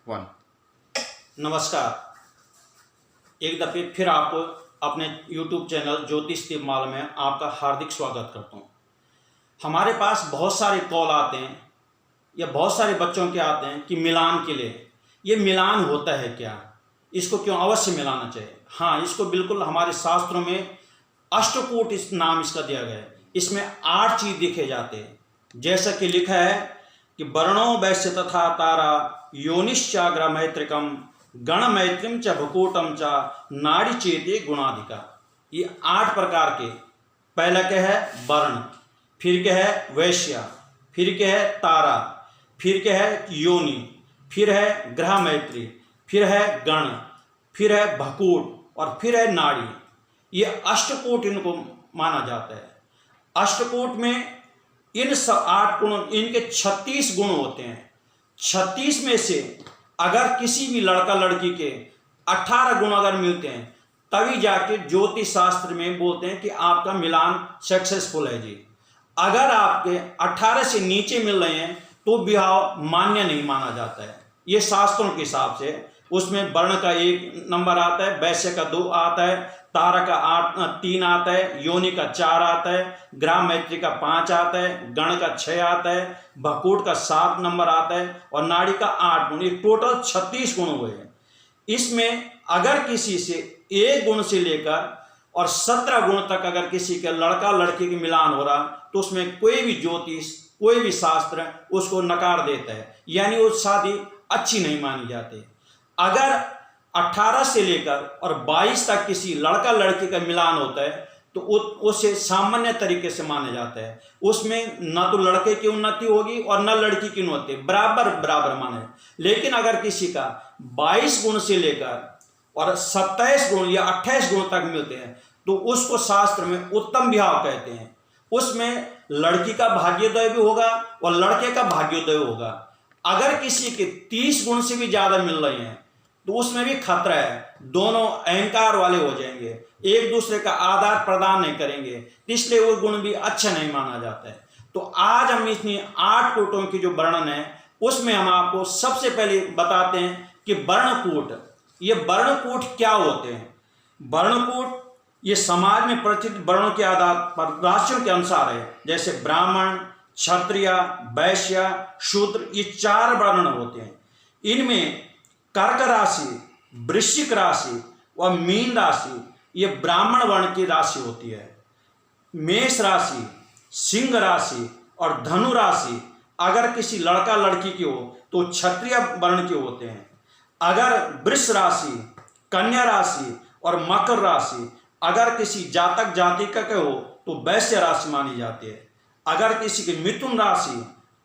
One. नमस्कार। एक दफ़े फिर आपको अपने YouTube चैनल ज्योतिष दीपमाला में आपका हार्दिक स्वागत करता हूँ। हमारे पास बहुत सारे कॉल आते हैं या बहुत सारे बच्चों के आते हैं कि मिलान के लिए, ये मिलान होता है क्या, इसको क्यों अवश्य मिलाना चाहिए। हाँ, इसको बिल्कुल हमारे शास्त्रों में अष्टकूट इस नाम इसका दिया गया है। इसमें 8 चीज़ दिखे जाते हैं, जैसा कि लिखा है कि वर्णो वैश्य तथा तारा योनिश्चाग्र मैत्रिकम गण मैत्रिम च भकूटम च नाड़ी चेते गुणाधिका। ये 8 प्रकार के, पहला क्या है वर्ण, फिर क्या है वैश्य, फिर क्या है तारा, फिर क्या है योनि, फिर है ग्रह मैत्री, फिर है गण, फिर है भकूट और फिर है नाड़ी। ये अष्टकूट इनको माना जाता है। अष्टकूट में इन 8 गुणों, इनके 36 गुण होते हैं। 36 में से अगर किसी भी लड़का लड़की के 18 गुण अगर मिलते हैं तभी जाके ज्योतिष शास्त्र में बोलते हैं कि आपका मिलान सक्सेसफुल है जी। अगर आपके 18 से नीचे मिल रहे हैं तो विवाह मान्य नहीं माना जाता है। ये शास्त्रों के हिसाब से उसमें वर्ण का 1 नंबर आता है, वैश्य का 2 आता है, तारा का 3 आता है, योनि का 4 आता है, ग्रह मैत्री का 5 आता है, गण का 6 आता है, भकूट का 7 नंबर आता है और नाड़ी का 8 गुण। एक टोटल 36 गुण हुए हैं। इसमें अगर किसी से 1 गुण से लेकर और 17 गुण तक अगर किसी के लड़का लड़की के मिलान हो रहा तो उसमें कोई भी ज्योतिष, कोई भी शास्त्र उसको नकार देता है, यानी वो शादी अच्छी नहीं मानी जाती। अगर 18 से लेकर और 22 तक किसी लड़का लड़की का मिलान होता है तो उसे सामान्य तरीके से माना जाता है। उसमें न तो लड़के की उन्नति होगी और न लड़की की उन्नति, बराबर बराबर माने। लेकिन अगर किसी का 22 गुण से लेकर और 27 गुण या 28 गुण तक मिलते हैं तो उसको शास्त्र में उत्तम विवाह कहते हैं। उसमें लड़की का भाग्योदय भी होगा और लड़के का भाग्योदय होगा। अगर किसी के 30 गुण से भी ज्यादा मिल रहे हैं तो उसमें भी खतरा है, दोनों अहंकार वाले हो जाएंगे, एक दूसरे का आदान प्रदान नहीं करेंगे, इसलिए वो गुण भी अच्छा नहीं माना जाता है। तो आज हम इतनी 8 कूटों की जो वर्णन है उसमें हम आपको सबसे पहले बताते हैं कि वर्णकूट, ये वर्णकूट क्या होते हैं। वर्णकूट ये समाज में प्रचलित वर्णों के आधार पर राशियों के अनुसार है। जैसे ब्राह्मण, क्षत्रिय, वैश्य, शूद्र, ये 4 वर्ण होते हैं। इनमें कर्क राशि, वृश्चिक राशि और मीन राशि ये ब्राह्मण वर्ण की राशि होती है। मेष राशि, सिंह राशि और धनु राशि अगर किसी लड़का लड़की की हो तो क्षत्रिय वर्ण के होते हैं। अगर वृष राशि, कन्या राशि और मकर राशि अगर किसी जातक जातिका के हो तो वैश्य राशि मानी जाती है। अगर किसी की मिथुन राशि,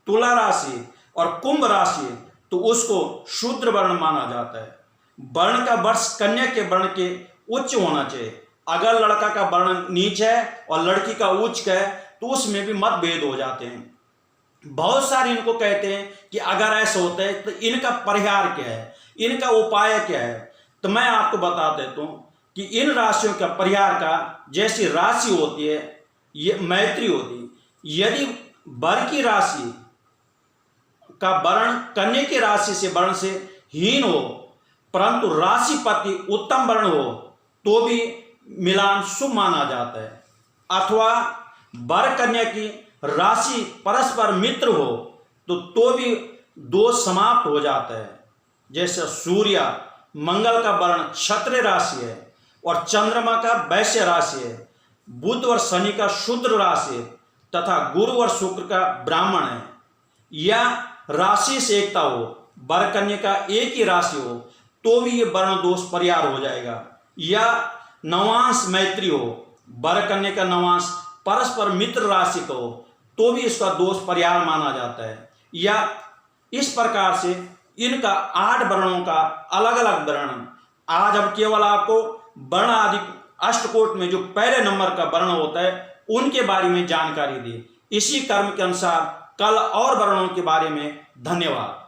तुला राशि और कुंभ राशि तो उसको शूद्र वर्ण माना जाता है। वर्ण का वर्ष कन्या के वर्ण के उच्च होना चाहिए। अगर लड़का का वर्ण नीच है और लड़की का उच्च है तो उसमें भी मतभेद हो जाते हैं। बहुत सारे इनको कहते हैं कि अगर ऐसा होता है तो इनका परिहार क्या है, इनका उपाय क्या है। तो मैं आपको बता देता हूँ कि इन राशियों का परिहार का, जैसी राशि होती है ये मैत्री होती है। यदि वर की राशि का वर्ण कन्या की राशि से वर्ण से हीन हो परंतु राशिपति उत्तम वर्ण हो तो भी मिलान शुभ माना जाता है। अथवा वर कन्या की राशि परस्पर मित्र हो तो भी दोष समाप्त हो जाता है। जैसे सूर्य मंगल का वर्ण क्षत्रिय राशि है और चंद्रमा का वैश्य राशि है, बुध और शनि का शूद्र राशि है तथा गुरु और शुक्र का ब्राह्मण है। या राशि से एकता हो, वर कन्या का एक ही राशि हो तो भी ये वर्ण दोष परिहार हो जाएगा। या नवांश मैत्री हो, वर कन्या का नवांश परस्पर मित्र राशि का हो तो भी इसका दोष परिहार माना जाता है। या इस प्रकार से इनका 8 वर्णों का अलग अलग वर्णन आज हम केवल आपको वर्ण आदि अष्टकोट में जो पहले नंबर का वर्ण होता है उनके बारे में जानकारी दी। इसी कर्म के अनुसार कल और वर्णों के बारे में। धन्यवाद।